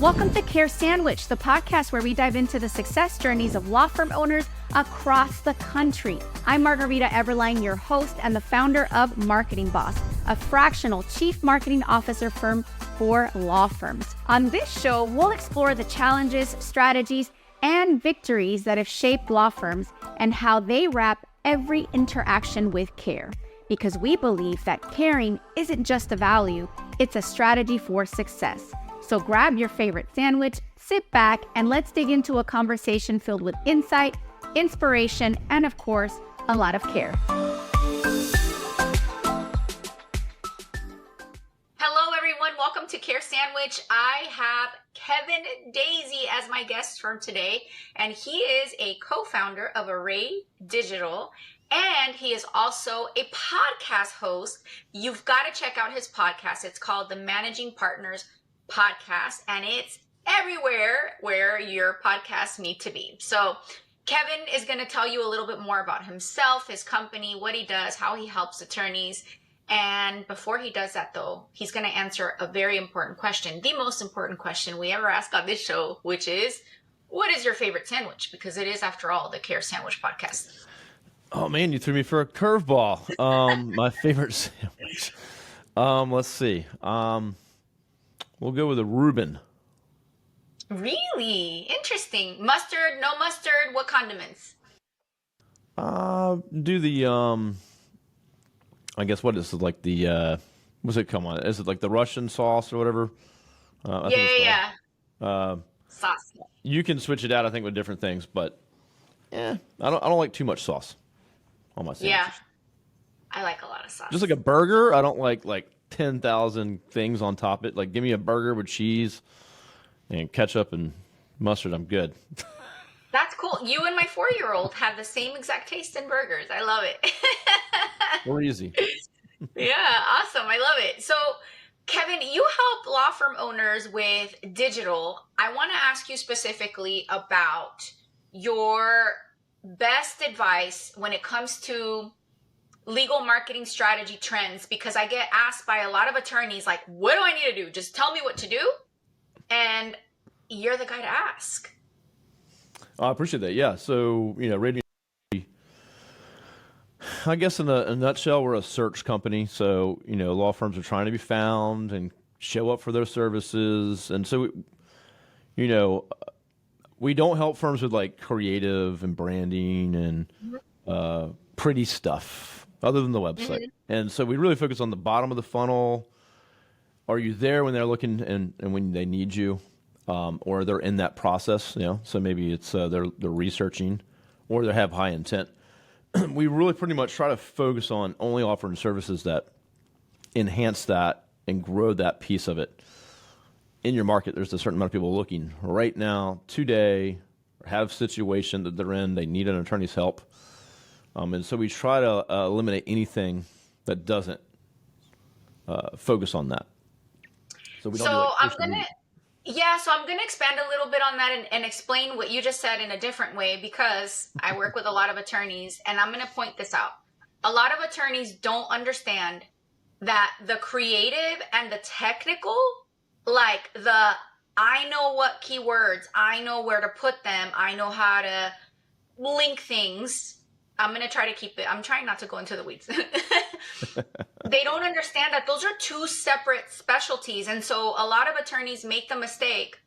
Welcome to Care Sandwich, the podcast where we dive into the success journeys of law firm owners across the country. I'm Margarita Everline, your host and the founder of Marketing Boss, a fractional chief marketing officer firm for law firms. On this show, we'll explore the challenges, strategies, and victories that have shaped law firms and how they wrap every interaction with care. Because we believe that caring isn't just a value, it's a strategy for success. So grab your favorite sandwich, sit back, and let's dig into a conversation filled with insight, inspiration, and of course, a lot of care. Hello, everyone. Welcome to Care Sandwich. I have Kevin Daisy as my guest for today, and he is a co-founder of Array Digital, and he is also a podcast host. You've got to check out his podcast. It's called the Managing Partners Podcast, and it's everywhere where your podcasts need to be. So Kevin is going to tell you a little bit more about himself, his company, what he does, how he helps attorneys. And before he does that, though, he's going to answer a very important question, the most important question we ever ask on this show, which is, what is your favorite sandwich? Because it is, after all, the Care Sandwich podcast. Oh, man, you threw me for a curveball. My favorite sandwich. Let's see. We'll go with a Reuben. Really? Interesting. Mustard, no mustard, what condiments? Do the, I guess what is it, like the, what's it come on? Is it like the Russian sauce or whatever? Yeah. Sauce. You can switch it out, I think, with different things, but I don't like too much sauce on my sandwiches. Yeah. I like a lot of sauce. Just like a burger, I don't like 10,000 things on top of it. Like, give me a burger with cheese and ketchup and mustard. I'm good. That's cool. You and my 4-year-old have the same exact taste in burgers. I love it. We're easy. Yeah, awesome. I love it. So, Kevin, you help law firm owners with digital. I want to ask you specifically about your best advice when it comes to legal marketing strategy trends, because I get asked by a lot of attorneys, like, what do I need to do? Just tell me what to do. And you're the guy to ask. I appreciate that. Yeah. So, radio, I guess in a nutshell, we're a search company. So, law firms are trying to be found and show up for their services. And so, we don't help firms with like creative and branding and pretty stuff other than the website. Mm-hmm. And so we really focus on the bottom of the funnel. Are you there when they're looking and when they need you? Or they're in that process, so maybe it's they're researching or they have high intent. We really pretty much try to focus on only offering services that enhance that and grow that piece of it. In your market, there's a certain amount of people looking right now, today, or have a situation that they're in, they need an attorney's help. And so we try to eliminate anything that doesn't focus on that. So we don't do like I'm gonna expand a little bit on that and explain what you just said in a different way, because I work with a lot of attorneys, and I'm gonna point this out. A lot of attorneys don't understand that the creative and the technical, like I know what keywords, I know where to put them, I know how to link things. I'm going to try to keep it. I'm trying not to go into the weeds. They don't understand that those are two separate specialties. And so a lot of attorneys make the mistake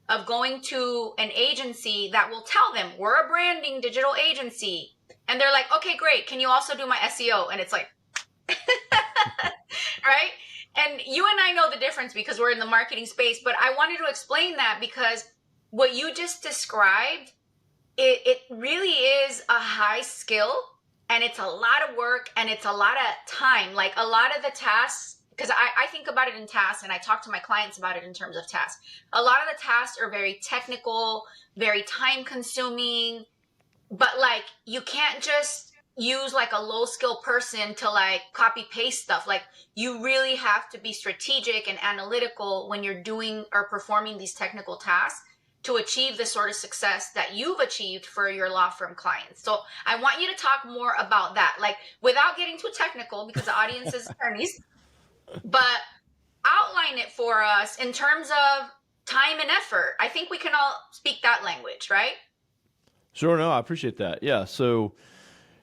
of going to an agency that will tell them, we're a branding digital agency. And they're like, okay, great. Can you also do my SEO? And it's like, right? And you and I know the difference because we're in the marketing space. But I wanted to explain that because what you just described, it really is a high skill, and it's a lot of work, and it's a lot of time. Like a lot of the tasks, because I think about it in tasks, and I talk to my clients about it in terms of tasks. A lot of the tasks are very technical, very time consuming, but like you can't just use like a low skill person to like copy paste stuff. Like you really have to be strategic and analytical when you're doing or performing these technical tasks to achieve the sort of success that you've achieved for your law firm clients. So I want you to talk more about that, like without getting too technical because the audience is attorneys, but outline it for us in terms of time and effort. I think we can all speak that language, right? Sure, no, I appreciate that. Yeah, so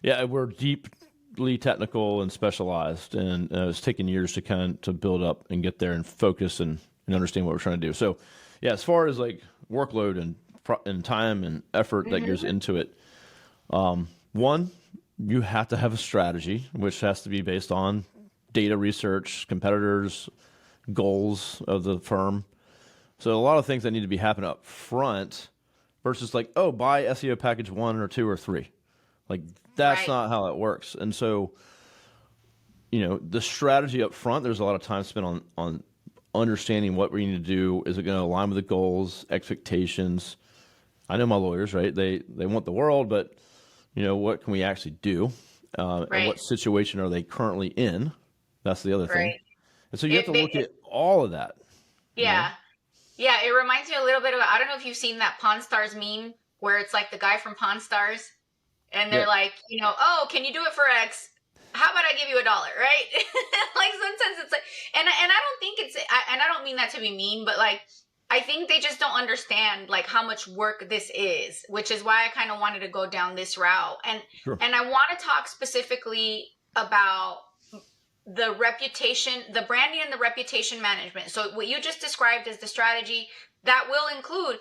yeah, we're deeply technical and specialized, and it's taken years to to build up and get there and focus and understand what we're trying to do. So, yeah, as far as like workload and time and effort that goes Mm-hmm. into it, one, you have to have a strategy, which has to be based on data research, competitors, goals of the firm. So a lot of things that need to be happening up front versus like, oh, buy SEO package 1 or 2 or 3. Like that's Right. not how it works. And so, the strategy up front, there's a lot of time spent on understanding what we need to do. Is it going to align with the goals, expectations? I know my lawyers, right? They want the world, but what can we actually do? And Right. what situation are they currently in? That's the other thing. Right. And so you have It, to it, look at all of that. You know, yeah. Yeah, it reminds me a little bit of, I don't know if you've seen that Pawn Stars meme where it's like the guy from Pawn Stars and they're yep, like, oh, can you do it for X? How about I give you $1, right? Like sometimes it's like, and I don't think and I don't mean that to be mean, but like, I think they just don't understand like how much work this is, which is why I kind of wanted to go down this route. sure. And I want to talk specifically about the reputation, the branding and the reputation management. So what you just described as the strategy that will include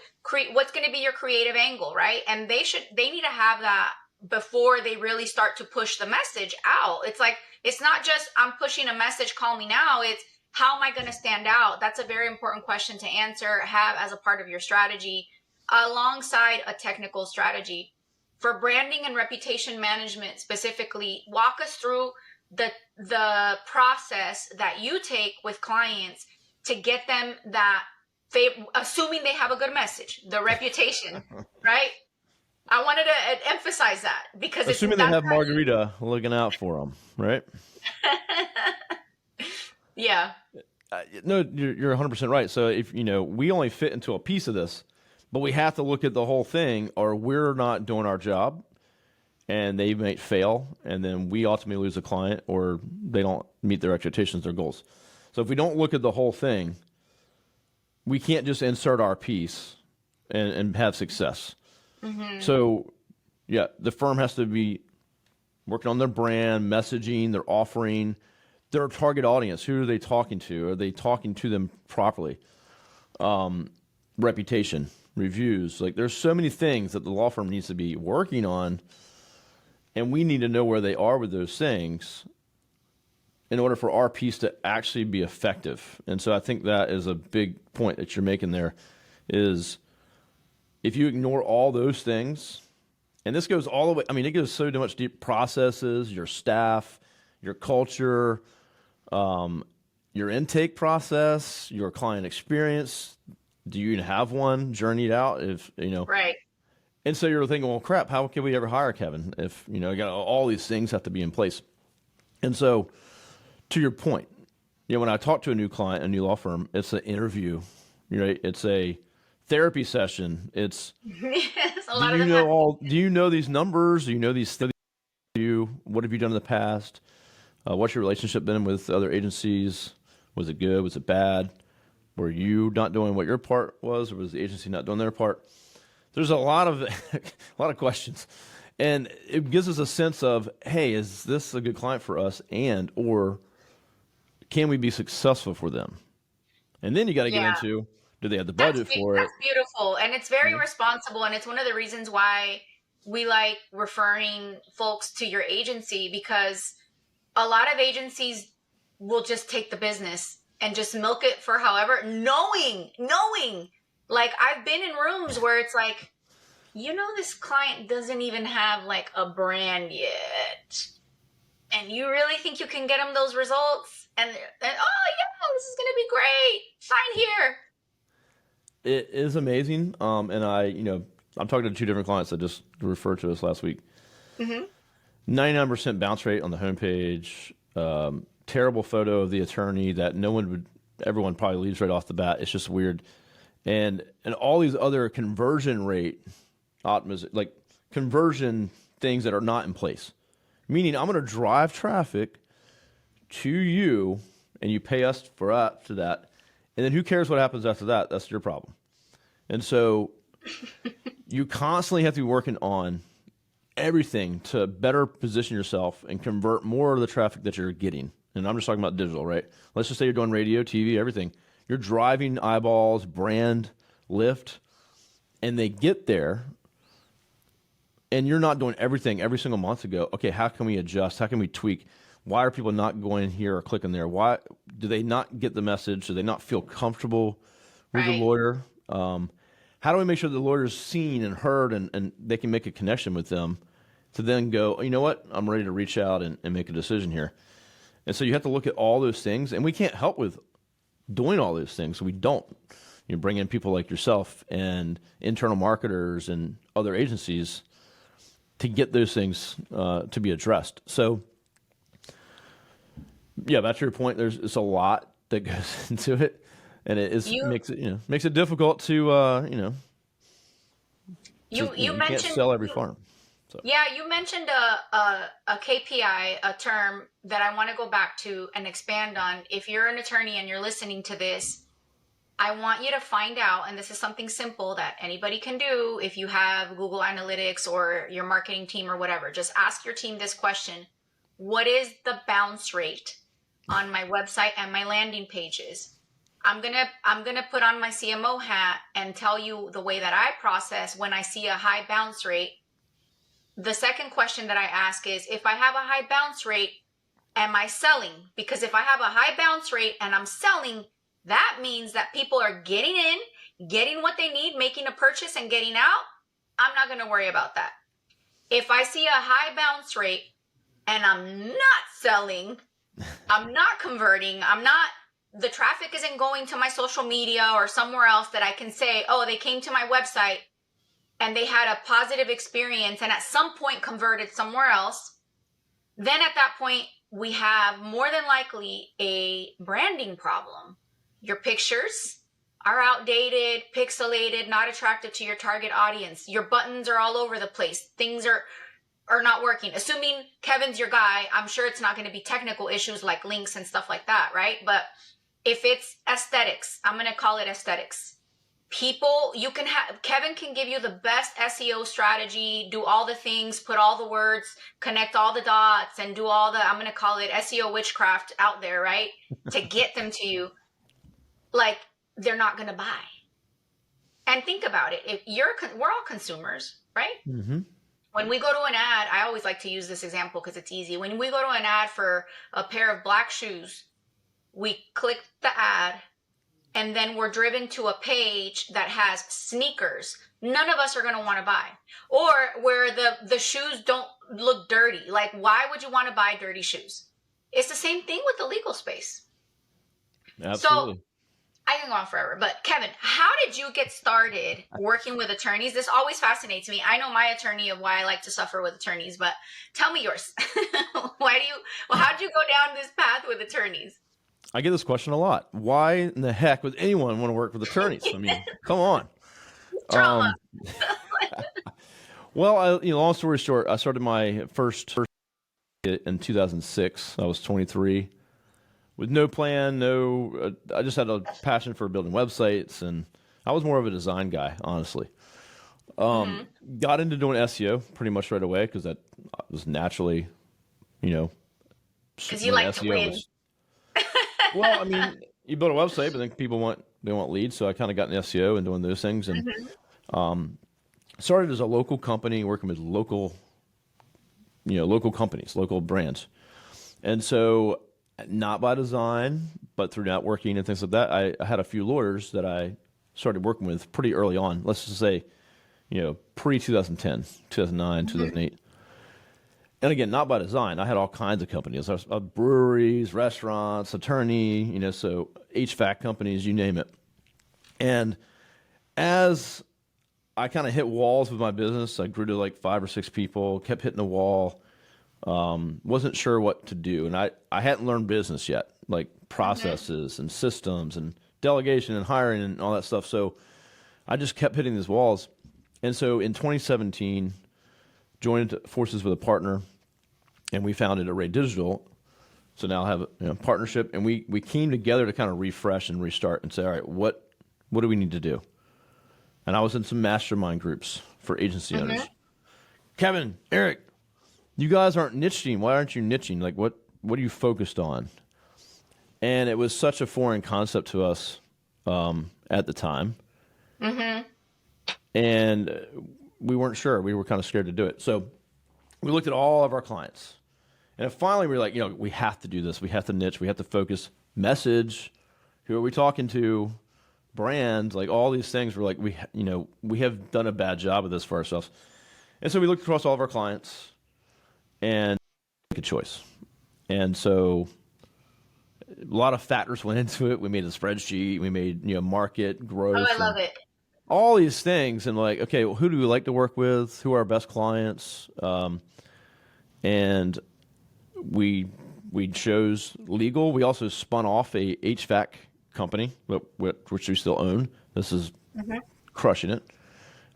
what's going to be your creative angle, right? And they need to have that before they really start to push the message out. It's like, it's not just I'm pushing a message, call me now. It's how am I going to stand out? That's a very important question to answer, have as a part of your strategy alongside a technical strategy. For branding and reputation management specifically, walk us through the process that you take with clients to get them that assuming they have a good message, the reputation, right? I wanted to emphasize that because it's Assuming they that's have Margarita looking out for them, right? yeah, No, you're 100% right. So if we only fit into a piece of this, but we have to look at the whole thing, or we're not doing our job, and they might fail, and then we ultimately lose a client, or they don't meet their expectations, their goals. So if we don't look at the whole thing, we can't just insert our piece and have success. mm-hmm. So yeah, the firm has to be working on their brand, messaging, their offering, their target audience. Who are they talking to? Are they talking to them properly? Reputation, reviews. Like there's so many things that the law firm needs to be working on, and we need to know where they are with those things in order for our piece to actually be effective. And so I think that is a big point that you're making there is if you ignore all those things, and this goes all the way, I mean, it goes so much deep processes, your staff, your culture, your intake process, your client experience. Do you even have one journeyed out? Right. And so you're thinking, well, crap, how can we ever hire Kevin if, all these things have to be in place? And so to your point, when I talk to a new client, a new law firm, it's an interview, right? It's a therapy session. It's, Yes, a do lot of you them know have. all, do you know these numbers? Do you know these studies? What have you done in the past? What's your relationship been with other agencies? Was it good? Was it bad? Were you not doing what your part was, or was the agency not doing their part? There's a lot of a lot of questions, and it gives us a sense of, hey, is this a good client for us, or can we be successful for them? And then you got to get Yeah. into, do they have the budget for it? That's beautiful, and it's very Yeah. responsible, and it's one of the reasons why we like referring folks to your agency, because a lot of agencies will just take the business and just milk it for however, knowing like I've been in rooms where it's like, this client doesn't even have like a brand yet, and you really think you can get them those results, and oh yeah, this is gonna be great, sign here. It is amazing. And I'm talking to 2 different clients that just referred to us last week. Mm-hmm. 99% bounce rate on the homepage. Terrible photo of the attorney that everyone probably leaves right off the bat. It's just weird. And all these other conversion rate like conversion things that are not in place. Meaning I'm going to drive traffic to you and you pay us for that. And then who cares what happens after that? That's your problem. And so you constantly have to be working on everything to better position yourself and convert more of the traffic that you're getting. And I'm just talking about digital, right? Let's just say you're doing radio, TV, everything. You're driving eyeballs, brand, lift, and they get there, and you're not doing everything every single month to go, okay, how can we adjust? How can we tweak? Why are people not going here or clicking there? Why do they not get the message? Do they not feel comfortable with the Right. lawyer? How do we make sure the lawyer's seen and heard and they can make a connection with them to then go, oh, you know what? I'm ready to reach out and make a decision here. And so you have to look at all those things, and we can't help with doing all those things. So we don't. You bring in people like yourself and internal marketers and other agencies to get those things to be addressed. So, yeah, back to your point. It's a lot that goes into it, and makes it difficult to You you can't mentioned sell every farm. So Yeah, you mentioned a KPI, a term that I want to go back to and expand on. If you're an attorney and you're listening to this, I want you to find out, and this is something simple that anybody can do if you have Google Analytics or your marketing team or whatever. Just ask your team this question. What is the bounce rate on my website and my landing pages? I'm gonna put on my CMO hat and tell you the way that I process when I see a high bounce rate. The second question that I ask is, if I have a high bounce rate, am I selling? Because if I have a high bounce rate and I'm selling, that means that people are getting in, getting what they need, making a purchase and getting out. I'm not going to worry about that. If I see a high bounce rate and I'm not selling, I'm not converting, the traffic isn't going to my social media or somewhere else that I can say, oh, they came to my website and they had a positive experience and at some point converted somewhere else, then at that point, we have more than likely a branding problem. Your pictures are outdated, pixelated, not attractive to your target audience. Your buttons are all over the place. Things are not working. Assuming Kevin's your guy, I'm sure it's not going to be technical issues like links and stuff like that, right? But if it's aesthetics, I'm going to call it aesthetics. Kevin can give you the best SEO strategy, do all the things, put all the words, connect all the dots, and do all the, I'm going to call it SEO witchcraft out there, right? To get them to you. Like, they're not going to buy. And think about it. We're all consumers, right? mm-hmm. When we go to an ad, I always like to use this example because it's easy. When we go to an ad for a pair of black shoes, we click the ad, and then we're driven to a page that has sneakers. None of us are going to want to buy. Or where the shoes don't look dirty. Like, why would you want to buy dirty shoes? It's the same thing with the legal space. Absolutely. So I can go on forever. But Kevin, how did you get started working with attorneys? This always fascinates me. I know my attorney of why I like to suffer with attorneys, but tell me yours. How did you go down this path with attorneys? I get this question a lot. Why in the heck would anyone want to work with attorneys? I mean, come on. Trauma. Well, long story short, I started my first in 2006. I was 23 with no plan, I just had a passion for building websites, and I was more of a design guy, honestly. Got into doing SEO pretty much right away because that was naturally, because you like to win. Well, I mean, you build a website, but then people want leads, so I kind of got in SEO and doing those things, and started as a local company working with local companies, local brands, and so not by design, but through networking and things like that, I had a few lawyers that I started working with pretty early on. Let's just say, pre 2010, 2009, 2008. And again, not by design. I had all kinds of companies, breweries, restaurants, attorney, so HVAC companies, you name it. And as I kind of hit walls with my business, I grew to like 5 or 6 people, kept hitting the wall, wasn't sure what to do. And I hadn't learned business yet, like processes and systems and delegation and hiring and all that stuff. So I just kept hitting these walls. And so in 2017, joined forces with a partner, and we founded Array Digital So now I have a partnership, and we came together to kind of refresh and restart and say, all right, what do we need to do? And I was in some mastermind groups for agency owners. Kevin, Eric, you guys aren't niching. Why aren't you niching? Like, what are you focused on? And it was such a foreign concept to us at the time. And we weren't sure. We were kind of scared to do it. So we looked at all of our clients. And finally, we were like, we have to do this. We have to niche. We have to focus. Message. Who are we talking to? Brand. Like all these things. We're like, we have done a bad job of this for ourselves. And so we looked across all of our clients and make a choice. And so a lot of factors went into it. We made a spreadsheet. We made, market growth. Oh, I love it. All these things. And like, okay, well, who do we like to work with? Who are our best clients? And we chose legal. We also spun off a HVAC company, which we still own. This is crushing it.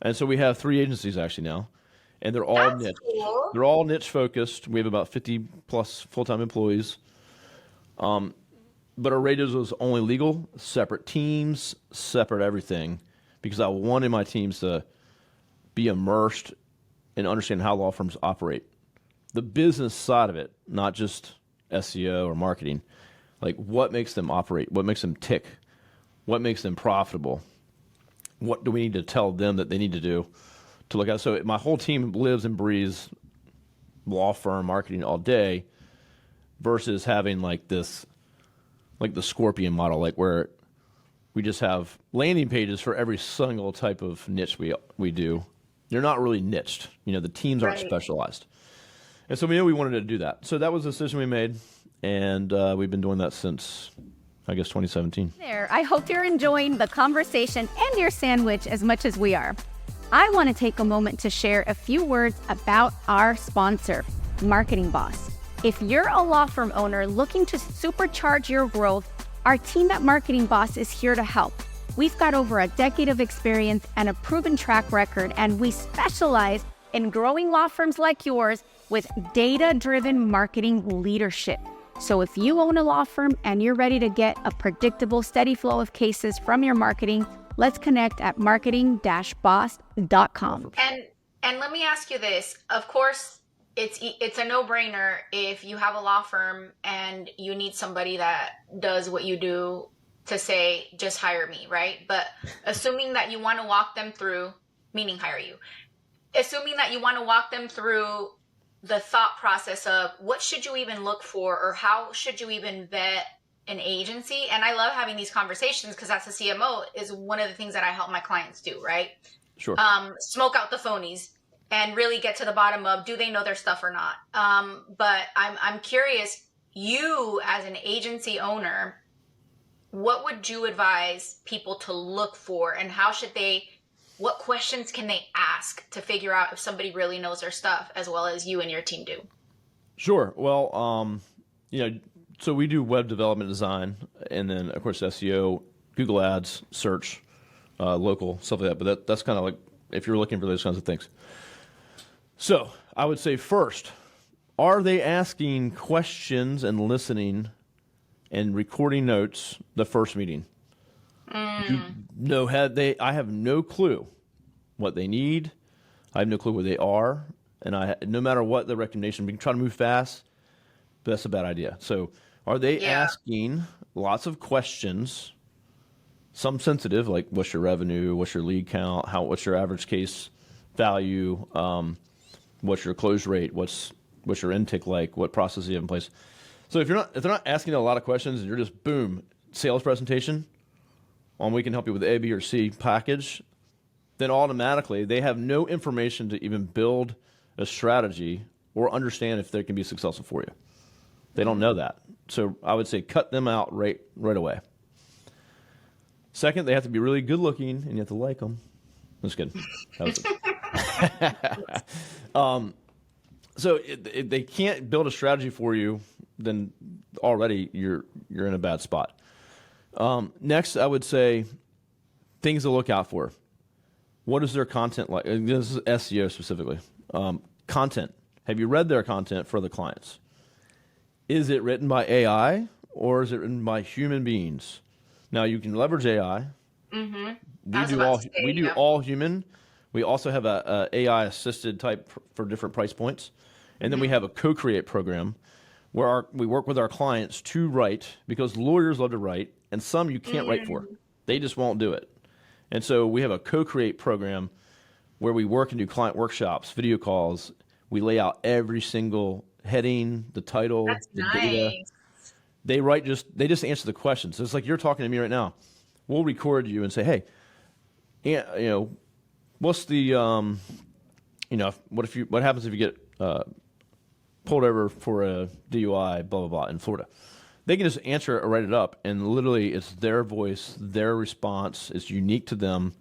And so we have 3 agencies actually now, and they're all niche. Cool. They're all niche focused. We have about 50 plus full-time employees. But our radios was only legal, separate teams, separate everything, because I wanted my teams to be immersed and understand how law firms operate. The business side of it, not just SEO or marketing, like what makes them operate, what makes them tick, what makes them profitable, what do we need to tell them that they need to do to look at. So my whole team lives and breathes law firm marketing all day versus having like this, like the Scorpion model, like where we just have landing pages for every single type of niche we do. They're not really niched. The teams aren't specialized. And so we knew we wanted to do that. So that was the decision we made, and we've been doing that since, I guess, 2017. There, I hope you're enjoying the conversation and your sandwich as much as we are. I want to take a moment to share a few words about our sponsor, Marketing Boss. If you're a law firm owner looking to supercharge your growth, our team at Marketing Boss is here to help. We've got over a decade of experience and a proven track record, and we specialize in growing law firms like yours with data-driven marketing leadership. So if you own a law firm and you're ready to get a predictable, steady flow of cases from your marketing, let's connect at marketing-boss.com. And let me ask you this. Of course, it's a no-brainer if you have a law firm and you need somebody that does what you do to say, just hire me, right? But assuming that you want to walk them through, meaning hire you, assuming that you want to walk them through the thought process of what should you even look for, or how should you even vet an agency. And I love having these conversations because as a CMO is one of the things that I help my clients do, right? Sure. Smoke out the phonies and really get to the bottom of, do they know their stuff or not? But I'm curious, you as an agency owner, what would you advise people to look for, and what questions can they ask to figure out if somebody really knows their stuff as well as you and your team do? Sure. Well, so we do web development design, and then of course SEO, Google Ads, search, local, stuff like that. But that's kind of like if you're looking for those kinds of things. So I would say first, are they asking questions and listening and recording notes the first meeting? I have no clue what they need. I have no clue where they are. And no matter what the recommendation, we can try to move fast, but that's a bad idea. So are they asking lots of questions, some sensitive, like what's your revenue, what's your lead count, what's your average case value, what's your close rate, what's your intake like, what process you have in place? So if they're not asking a lot of questions and you're just boom, sales presentation, we can help you with A, B, or C package, then automatically they have no information to even build a strategy or understand if they can be successful for you. They don't know that. So I would say cut them out right away. Second, they have to be really good looking and you have to like them. That's good. So if they can't build a strategy for you, then already you're in a bad spot. Next, I would say things to look out for. What is their content like? This is SEO specifically. Content. Have you read their content for the clients? Is it written by AI or is it written by human beings? Now you can leverage AI. Mm-hmm. We do all human. We also have a AI assisted type for different price points, and then we have a co-create program where we work with our clients to write, because lawyers love to write, and some you can't write for. They just won't do it. And so we have a co-create program where we work and do client workshops, video calls. We lay out every single heading, the title, That's the nice. data. They just answer the questions. So it's like you're talking to me right now. We'll record you and say, hey, what's the what happens if you get pulled over for a DUI, blah blah blah, in Florida? They can just answer it or write it up, and literally it's their voice, their response. It's unique to them,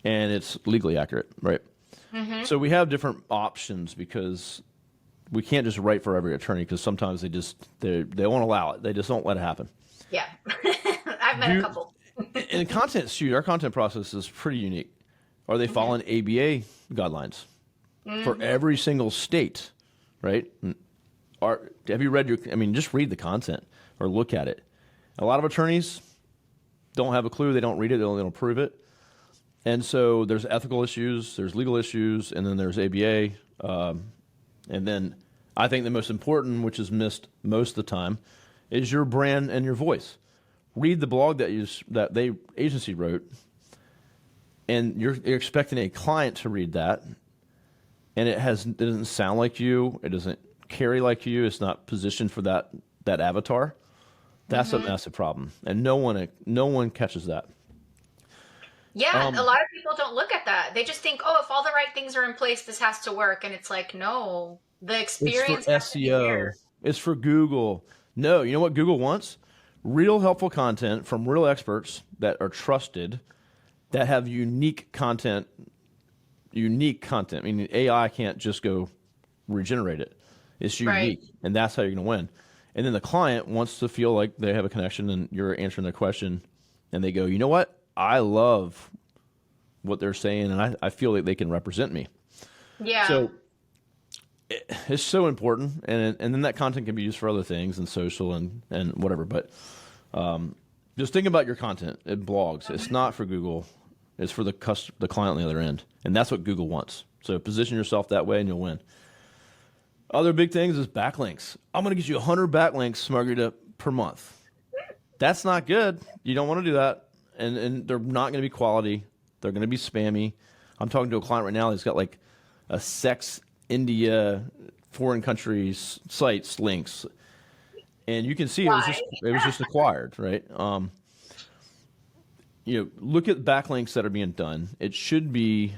and it's legally accurate, right? Mm-hmm. So we have different options because we can't just write for every attorney, because sometimes they won't allow it. They just don't let it happen. Yeah, I've met a couple. And content, our content process is pretty unique. Are they following ABA guidelines for every single state, right? Have you read just read the content or look at it. A lot of attorneys don't have a clue. They don't read it. They don't approve it. And so there's ethical issues, there's legal issues, and then there's ABA. And then I think the most important, which is missed most of the time, is your brand and your voice. Read the blog that the agency wrote, and you're expecting a client to read that, and it doesn't sound like you, it doesn't carry like you, it's not positioned for that avatar. That's a massive problem, and no one catches that. Yeah, a lot of people don't look at that. They just think, oh, if all the right things are in place, this has to work, and it's like, no, the experience it's for has to be SEO. there. It's for Google. No, you know what Google wants? Real helpful content from real experts that are trusted, that have unique content. Meaning AI can't just go regenerate it. It's unique, and that's how you're going to win. And then the client wants to feel like they have a connection, and you're answering their question, and they go, you know what? I love what they're saying, and I feel like they can represent me. Yeah. So it's so important, and then that content can be used for other things and social and whatever. But just think about your content in blogs. It's not for Google. It's for the client on the other end, and that's what Google wants. So position yourself that way, and you'll win. Other big things is backlinks. I'm going to get you 100 backlinks, Margarita, per month. That's not good. You don't want to do that, and they're not going to be quality. They're going to be spammy. I'm talking to a client right now that's got like a sex India, foreign countries sites links, and you can see it was just acquired, right? Look at backlinks that are being done. It should be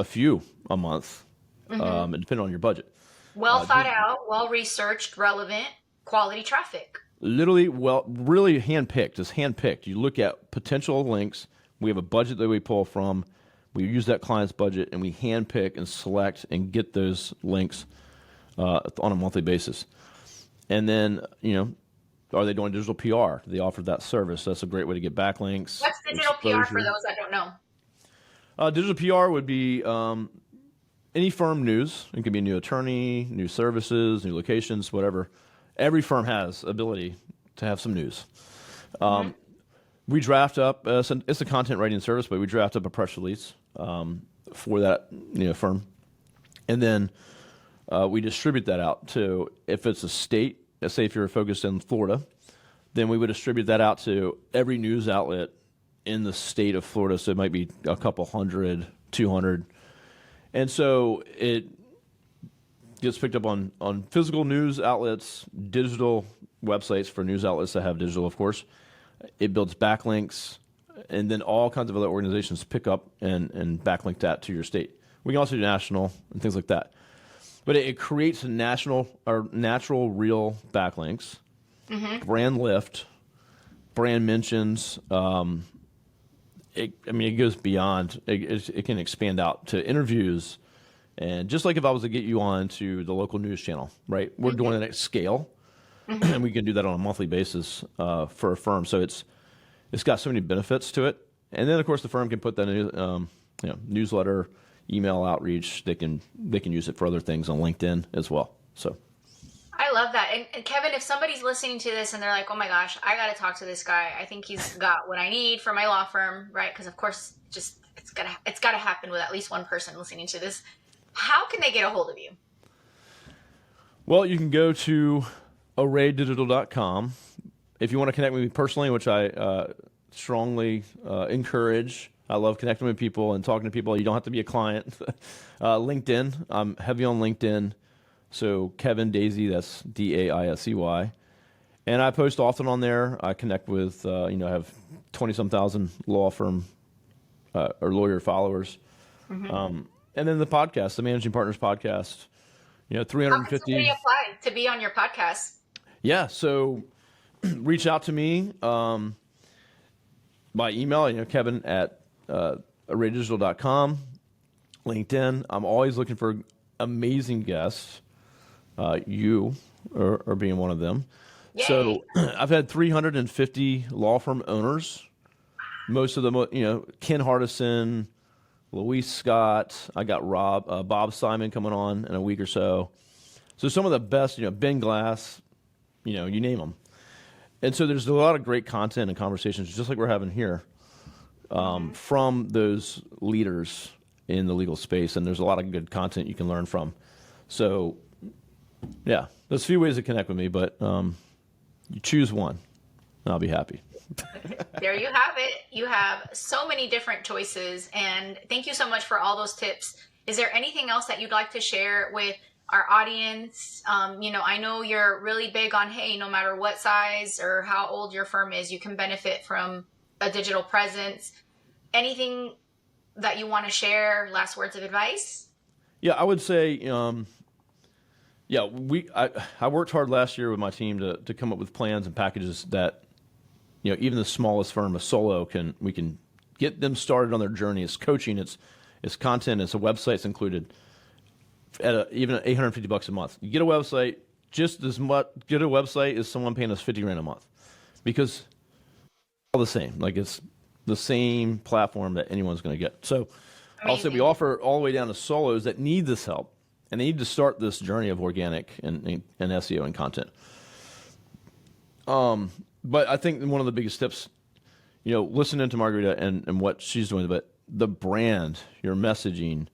a few a month, depending on your budget. Well thought out, well researched, relevant, quality traffic. Literally, really handpicked. It's handpicked. You look at potential links. We have a budget that we pull from. We use that client's budget, and we handpick and select and get those links on a monthly basis. And then, are they doing digital PR? Do they offer that service? That's a great way to get backlinks. What's digital PR for those that don't know? Digital PR would be any firm news. It could be a new attorney, new services, new locations, whatever. Every firm has ability to have some news. We draft up, it's a content writing service, but we draft up a press release for that firm. And then we distribute that out to, if it's a state, let's say if you're focused in Florida, then we would distribute that out to every news outlet in the state of Florida. So it might be a couple hundred, 200. And so it gets picked up on physical news outlets, digital websites for news outlets that have digital, of course. It builds backlinks, and then all kinds of other organizations pick up and backlink that to your state. We can also do national and things like that. But it creates a natural real backlinks, brand lift, brand mentions. It goes beyond. It can expand out to interviews. And just like if I was to get you on to the local news channel, right? We're doing it at scale, and we can do that on a monthly basis for a firm. So it's got so many benefits to it. And then, of course, the firm can put that in newsletter, email outreach. They can use it for other things on LinkedIn as well. So I love that. And Kevin, if somebody's listening to this and they're like, oh my gosh, I got to talk to this guy. I think he's got what I need for my law firm, right? Because of course, just it's got to happen with at least one person listening to this. How can they get a hold of you? Well, you can go to arraydigital.com. If you want to connect with me personally, which I strongly encourage. I love connecting with people and talking to people. You don't have to be a client. LinkedIn. I'm heavy on LinkedIn. So Kevin Daisey, that's Daisey. And I post often on there. I connect with, I have 20-some thousand law firm or lawyer followers. Mm-hmm. And then the podcast, the Managing Partners podcast, 350. How can somebody apply to be on your podcast? Yeah, so reach out to me by email, Kevin at arraydigital.com, LinkedIn. I'm always looking for amazing guests. You are being one of them. Yay. So I've had 350 law firm owners. Most of them, Ken Hardison, Louise Scott. I got Bob Simon coming on in a week or so. So some of the best, Ben Glass, you name them. And so there's a lot of great content and conversations, just like we're having here, from those leaders in the legal space. And there's a lot of good content you can learn from. So, yeah, there's a few ways to connect with me, but you choose one, and I'll be happy. There you have it. You have so many different choices, and thank you so much for all those tips. Is there anything else that you'd like to share with our audience? I know you're really big on, hey, no matter what size or how old your firm is, you can benefit from a digital presence. Anything that you want to share? Last words of advice? Yeah, I would say, I worked hard last year with my team to come up with plans and packages that, even the smallest firm, a solo, we can get them started on their journey. It's coaching, it's content, it's a website, it's included at even $850 a month. You get a website just as much. Get a website as someone paying us $50,000 a month, because all the same. Like, it's the same platform that anyone's going to get. So, also we offer all the way down to solos that need this help, and they need to start this journey of organic and SEO and content. But I think one of the biggest tips, listening to Margarita and what she's doing, but the brand, your messaging,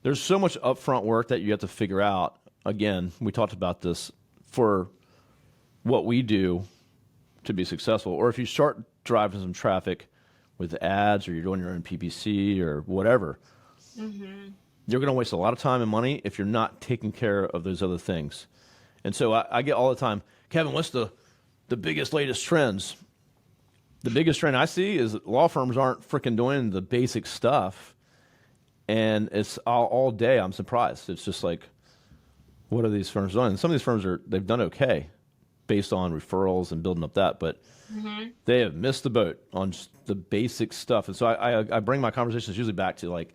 there's so much upfront work that you have to figure out. Again, we talked about this for what we do to be successful. Or if you start driving some traffic with ads, or you're doing your own PPC or whatever, you're going to waste a lot of time and money if you're not taking care of those other things. And so I get all the time, Kevin, what's the biggest, latest trends? The biggest trend I see is that law firms aren't freaking doing the basic stuff. And it's all day. I'm surprised. It's just like, what are these firms doing? And some of these firms they've done okay based on referrals and building up that, but they have missed the boat on just the basic stuff. And so I bring my conversations usually back to like,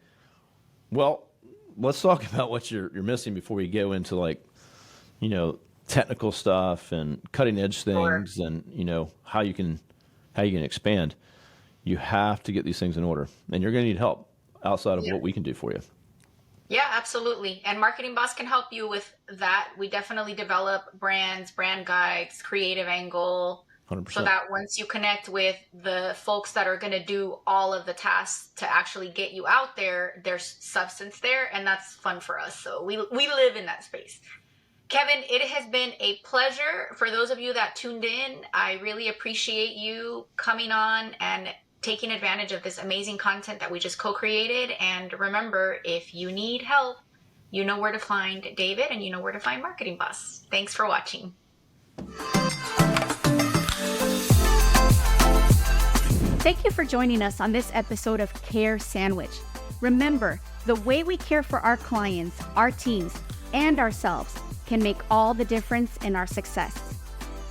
well, let's talk about what you're missing before we go into technical stuff and cutting edge things, and how you can expand. You have to get these things in order, and you're going to need help outside of what we can do for you. Yeah, absolutely. And Marketing Boss can help you with that. We definitely develop brands, brand guides, creative angle, 100%. So that once you connect with the folks that are going to do all of the tasks to actually get you out there, there's substance there, and that's fun for us. So we live in that space. Kevin, it has been a pleasure. For those of you that tuned in, I really appreciate you coming on and taking advantage of this amazing content that we just co-created. And remember, if you need help, you know where to find David, and you know where to find Marketing Boss. Thanks for watching. Thank you for joining us on this episode of Care Sandwich. Remember, the way we care for our clients, our teams, and ourselves can make all the difference in our success.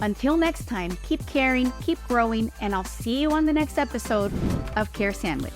Until next time, keep caring, keep growing, and I'll see you on the next episode of Care Sandwich.